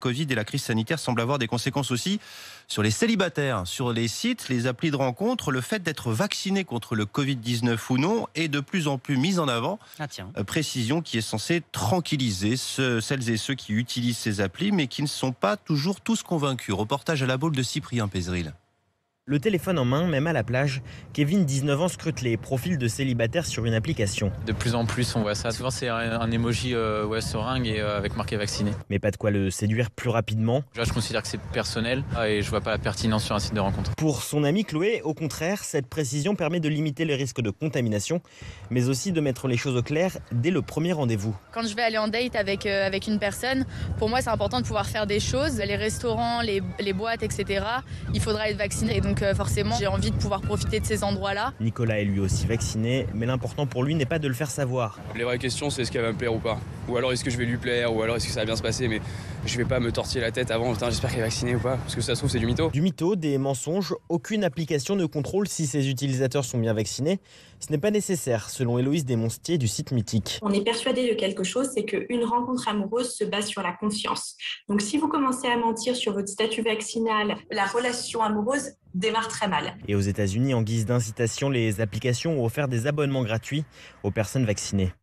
Covid et la crise sanitaire semblent avoir des conséquences aussi sur les célibataires. Sur les sites, les applis de rencontre, le fait d'être vacciné contre le Covid-19 ou non est de plus en plus mis en avant. Ah tiens. Précision qui est censée tranquilliser celles et ceux qui utilisent ces applis, mais qui ne sont pas toujours tous convaincus. Reportage à la boule de Cyprien Pézeril. Le téléphone en main, même à la plage, Kevin, 19 ans, scrute les profils de célibataires sur une application. De plus en plus, on voit ça. Souvent, c'est un emoji seringue et avec marqué vacciné. Mais pas de quoi le séduire plus rapidement. Là, je considère que c'est personnel et je vois pas la pertinence sur un site de rencontre. Pour son ami Chloé, au contraire, cette précision permet de limiter les risques de contamination, mais aussi de mettre les choses au clair dès le premier rendez-vous. Quand je vais aller en date avec une personne, pour moi, c'est important de pouvoir faire des choses. Les restaurants, les boîtes, etc., il faudra être vacciné. Et donc, forcément, j'ai envie de pouvoir profiter de ces endroits-là. Nicolas est lui aussi vacciné, mais l'important pour lui n'est pas de le faire savoir. Les vraies questions, c'est est-ce qu'elle va me plaire ou pas. Ou alors est-ce que je vais lui plaire, ou alors est-ce que ça va bien se passer, mais je vais pas me tortiller la tête avant, putain, j'espère qu'elle est vaccinée ou pas, parce que ça se trouve c'est du mytho. Du mytho, des mensonges, aucune application ne contrôle si ses utilisateurs sont bien vaccinés. Ce n'est pas nécessaire, selon Héloïse Desmonstiers du site Mythique. On est persuadé de quelque chose, c'est qu'une rencontre amoureuse se base sur la confiance. Donc si vous commencez à mentir sur votre statut vaccinal, la relation amoureuse démarre très mal. Et aux États-Unis, en guise d'incitation, les applications ont offert des abonnements gratuits aux personnes vaccinées.